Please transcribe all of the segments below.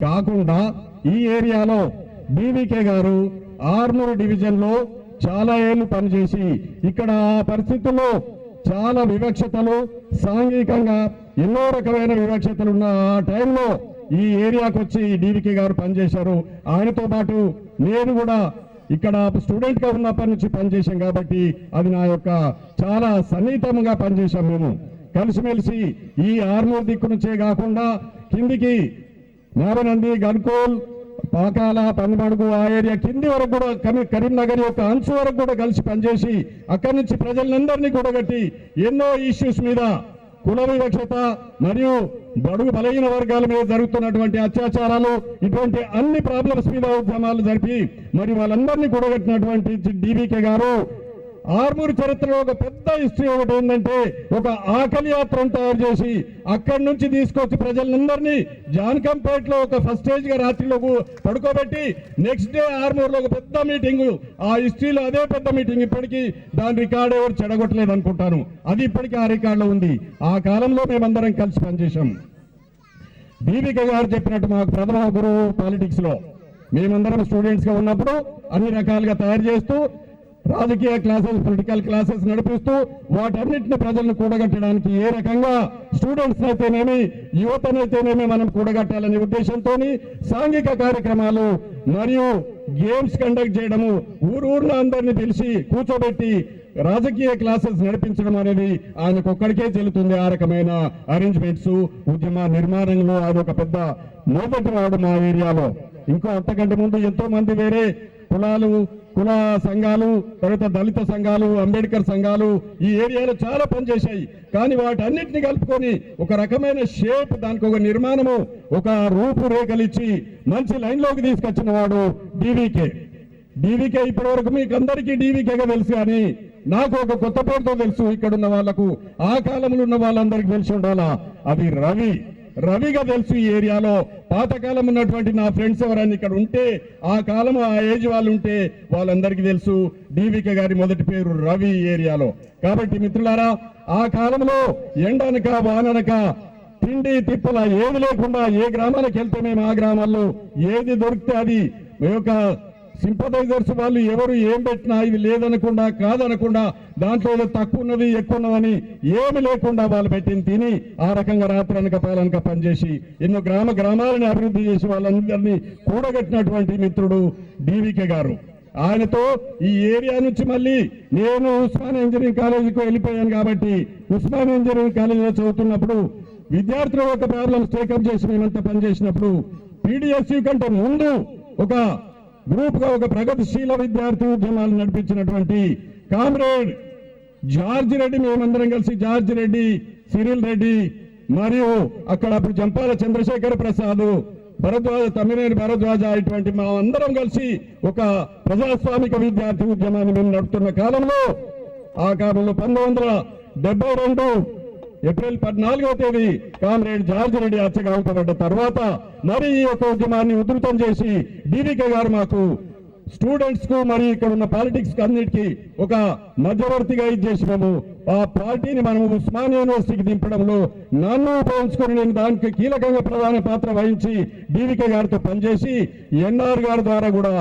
కాకుండా ఈ ఏరియాలో బీవీకే గారు ఆర్మూరు డివిజన్ లో చాలా ఏళ్ళు పనిచేసి ఇక్కడ పరిస్థితుల్లో చాలా వివక్షతలు సాంఘికంగా ఎన్నో రకమైన వివక్షతలు ఉన్న ఆ టైంలో ఈ ఏరియాకు వచ్చి డీవీకే గారు పనిచేశారు. ఆయనతో పాటు నేను కూడా ఇక్కడ స్టూడెంట్ గా ఉన్నప్పటి నుంచి పనిచేశాం కాబట్టి అది నా యొక్క చాలా సన్నిహితంగా పనిచేశాం. మేము కలిసిమెలిసి ఈ ఆర్మూరు దిక్కు నుంచే కాకుండా కిందికి నారనంది, గన్కోల్, పాకాల, పన్నిమడుగు ఆ ఏరియా కింది వరకు కూడా కరీంనగర్ యొక్క అంచు వరకు కూడా కలిసి పనిచేసి అక్కడి నుంచి ప్రజలందరినీ కూడగట్టి ఎన్నో ఇష్యూస్ మీద కుల వివక్షత మరియు బడుగు బలహీన వర్గాల మీద జరుగుతున్నటువంటి అత్యాచారాలు ఇటువంటి అన్ని ప్రాబ్లమ్స్ మీద ఉద్యమాలు జరిపి మరి వాళ్ళందరినీ కూడగట్టినటువంటి డీవీకే గారు ఆర్మూరు చరిత్రలో ఒక పెద్ద హిస్టరీ ఒకటి ఏంటంటే ఒక ఆకలి యాత్రను తయారు చేసి అక్కడి నుంచి తీసుకొచ్చి ప్రజలందరినీ జాన్కంపేటలో ఒక ఫస్ట్ స్టేజ్ గా రాత్రిలో పడుకోబెట్టి నెక్స్ట్ డే ఆర్మూరులో ఒక పెద్ద మీటింగ్, ఆ హిస్టరీలో అదే పెద్ద మీటింగ్ ఇప్పటికీ దాని రికార్డు ఎవరు చెడగొట్టలేదు అనుకుంటాను. అది ఇప్పటికీ ఆ రికార్డులో ఉంది. ఆ కాలంలో మేమందరం కలిసి పనిచేశాం. డీవీకే గారు చెప్పినట్టు మాకు ప్రథమ గురువు పాలిటిక్స్ లో మేమందరం స్టూడెంట్స్ గా ఉన్నప్పుడు అన్ని రకాలుగా తయారు చేస్తూ రాజకీయ క్లాసెస్, పొలిటికల్ క్లాసెస్ నడిపిస్తూ వాటన్నిటిని ప్రజలను కూడగట్టడానికి ఏ రకంగా స్టూడెంట్స్ అయితేనేమి యువతనైతేనేమి మనం కూడగట్టాలనే ఉద్దేశంతో సాంఘిక కార్యక్రమాలు మరియు గేమ్స్ కండక్ట్ చేయడము, ఊరూర్లో అందరినీ పిలిచి కూర్చోబెట్టి రాజకీయ క్లాసెస్ నడిపించడం అనేది ఆయనకొక్కడికే చెల్లుతుంది. ఆ రకమైన అరేంజ్మెంట్స్ ఉద్యమ నిర్మాణంలో అదొక పెద్ద మొదటి వాడు మా ఏరియాలో. ఇంకో అంతకంటే ముందు ఎంతో మంది వేరే కుల సంఘాలు, తర్వాత దళిత సంఘాలు, అంబేద్కర్ సంఘాలు ఈ ఏరియాలో చాలా పనిచేశాయి. కానీ వాటన్నిటిని కలుపుకొని ఒక రకమైన షేప్, దానికి ఒక నిర్మాణము, ఒక రూపురేఖలిచ్చి మంచి లైన్లోకి తీసుకొచ్చిన వాడు డీవీకే. ఇప్పటి వరకు మీకు అందరికీ డీవీకేగా తెలుసు, కానీ నాకు ఒక కొత్త పేరుతో తెలుసు. ఇక్కడున్న వాళ్లకు, ఆ కాలంలో ఉన్న వాళ్ళందరికీ తెలిసి ఉండాలా, అది రవిగా తెలుసు. ఈ ఏరియాలో పాతకాలం ఉన్నటువంటి నా ఫ్రెండ్స్ ఎవరైనా ఇక్కడ ఉంటే, ఆ కాలం ఆ ఏజ్ వాళ్ళు ఉంటే వాళ్ళందరికీ తెలుసు డీవీకే గారి మొదటి పేరు రవి ఈ ఏరియాలో. కాబట్టి మిత్రులారా, ఆ కాలంలో ఎండనక వాననక తిండి తిప్పల ఏది లేకుండా ఏ గ్రామాలకు వెళ్తే మేము ఆ గ్రామాల్లో ఏది దొరికితే అది యొక్క సింపథైజర్స్ వాళ్ళు ఎవరు ఏం పెట్టినా ఇది లేదనకుండా కాదనకుండా దాంట్లో ఏదో తక్కువ ఉన్నది ఎక్కువ ఉన్నదని ఏమి లేకుండా వాళ్ళు పెట్టింది తిని ఆ రకంగా రాత్రనక పాలనక పనిచేసి ఎన్నో గ్రామాలని అభివృద్ధి చేసి వాళ్ళందరినీ కూడగట్టినటువంటి మిత్రుడు డీవీకే గారు. ఆయనతో ఈ ఏరియా నుంచి మళ్ళీ నేను ఉస్మానియా ఇంజనీరింగ్ కాలేజీకి వెళ్ళిపోయాను. కాబట్టి ఉస్మానియా ఇంజనీరింగ్ కాలేజీలో చదువుతున్నప్పుడు విద్యార్థులు ఒక ప్రాబ్లమ్స్ టేకప్ చేసి మేమంతా పనిచేసినప్పుడు పీడిఎస్యూ కంటే ముందు ఒక గ్రూప్ గా ఒక ప్రగతిశీల విద్యార్థి ఉద్యమాలు నడిపించినటువంటి కామ్రేడ్ జార్జ్ రెడ్డి, మేమందరం కలిసి జార్జ్ రెడ్డి, సిరిల్ రెడ్డి మరియు అక్కడ అప్పుడు జంపాల చంద్రశేఖర ప్రసాద్, తమ్మినేని భరద్వాజ ఇటువంటి మా అందరం కలిసి ఒక ప్రజాస్వామిక విద్యార్థి ఉద్యమాన్ని మేము నడుపుతున్న కాలంలో, ఆ కాలంలో 1972 ఏప్రిల్ 14వ తేదీ కామ్రేడ్ జార్జ్ రెడ్డి హత్యగాల్పబడ్డ తర్వాత మరి ఈ యొక్క ఉద్యమాన్ని ఉధృతం చేసి డీవీకే గారు మాకు స్టూడెంట్స్ కు మరి ఇక్కడ ఉన్న పాలిటిక్స్ కు అన్నిటికీ ఒక మధ్యవర్తిగా ఇచ్చేసి మేము ఆ పార్టీని మనం ఉస్మానియా యూనివర్సిటీకి దింపడంలో నన్ను ఉపయోగించుకొని నేను దానికి కీలకంగా ప్రధాన పాత్ర వహించి డీవీకే గారితో పనిచేసి ఎన్ఆర్ గారి ద్వారా కూడా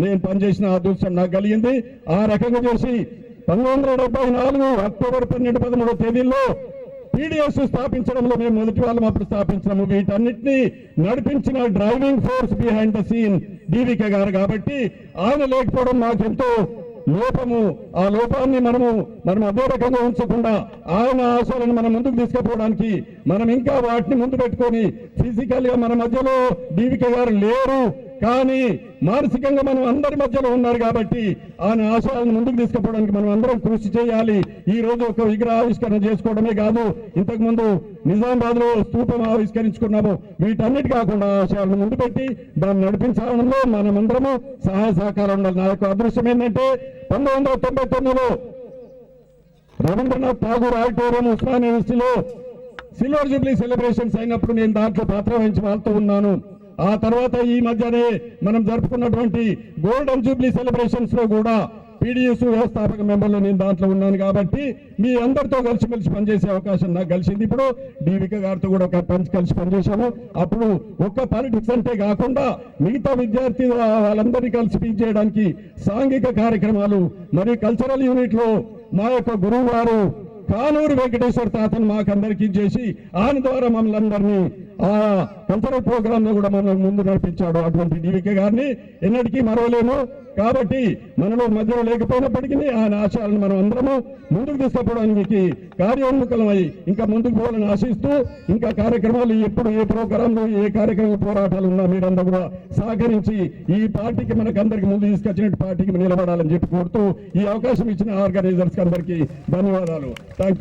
నేను పనిచేసిన అదృష్టం నాకు కలిగింది. ఆ రకంగా చేసి 1974 అక్టోబర్ 12, 13వ తేదీల్లో పీడిఎస్ స్థాపించడంలో మేము మొదటి వాళ్ళం అప్పుడు స్థాపించాము. వీటన్నిటినీ నడిపించిన driving force behind the scene DVK garu. కాబట్టి ఆయన లేకపోవడం మాకెంతో లోపము. ఆ లోపాన్ని మనం అదే రకంగా ఉంచకుండా ఆయన ఆశయాలను మనం ముందుకు తీసుకుపోవడానికి మనం ఇంకా వాటిని ముందు పెట్టుకొని ఫిజికల్ గా మన మధ్యలో డీవీకే గారు లేరు, కానీ మానసికంగా మనం అందరి మధ్యలో ఉన్నారు. కాబట్టి ఆయన ఆశయాలను ముందుకు తీసుకుపోవడానికి మనం అందరం కృషి చేయాలి. ఈ రోజు ఒక విగ్రహావిష్కరణ చేసుకోవడమే కాదు, ఇంతకు ముందు నిజామాబాద్ లో స్తూపం ఆవిష్కరించుకున్నాము. వీటన్నిటి కాకుండా ఆశయాలను ముందు పెట్టి దాన్ని నడిపించడంలో మనమందరము సహాయ సహకారం ఉండాలి. నా యొక్క అదృష్టం ఏంటంటే 1999లో రవీంద్రనాథ్ ఠాగూర్ ఆడిటోరియం ఉస్మానియా యూనివర్సిటీలో సిల్వర్ జూబ్లీ సెలబ్రేషన్స్ అయినప్పుడు నేను దాంట్లో పాత్ర వహించి వాళ్ళతో ఉన్నాను. ఆ తర్వాత ఈ మధ్యనే మనం జరుపుకున్నటువంటి గోల్డెన్ జూబ్లీ సెలబ్రేషన్స్ లో కూడా పీడిఎస్ వ్యవస్థాపక మెంబర్లో నేను దాంట్లో ఉన్నాను కాబట్టి మీ అందరితో కలిసిమెలిసి పనిచేసే అవకాశం నాకు కలిసింది. ఇప్పుడు డివిక గారితో కూడా కలిసి పనిచేశాము. అప్పుడు ఒక్క పాలిటిక్స్ అంటే కాకుండా మిగతా విద్యార్థి వాళ్ళందరినీ కలిసి స్పీచ్ చేయడానికి సాంఘిక కార్యక్రమాలు మరియు కల్చరల్ యూనిట్ లో మా యొక్క గురువు గారు కానూరు వెంకటేశ్వర తాతను మాకందరికీ చేసి ఆయన ద్వారా మమ్మల్ని అందరినీ ఆ కల్చరల్ ప్రోగ్రామ్ లో కూడా మమ్మల్ని ముందు నడిపించాడు. అటువంటి డివికే గారిని ఎన్నటికీ మరవలేము. కాబట్టి మనలో మధ్యలో లేకపోయినప్పటికీ ఆయన ఆశయాలను మనం అందరము ముందుకు తీసుకుపోవడానికి కార్యోన్ముఖమై ఇంకా ముందుకు పోవాలని ఆశిస్తూ ఇంకా కార్యక్రమాలు ఎప్పుడు ఏ ప్రోగ్రాంలు ఏ కార్యక్రమ పోరాటాలు ఉన్నా మీరందరూ కూడా సహకరించి ఈ పార్టీకి మనకందరికి ముందు తీసుకొచ్చినట్టు పార్టీకి నిలబడాలని చెప్పి కోరుతూ ఈ అవకాశం ఇచ్చిన ఆర్గనైజర్స్ అందరికీ ధన్యవాదాలు. Thank you.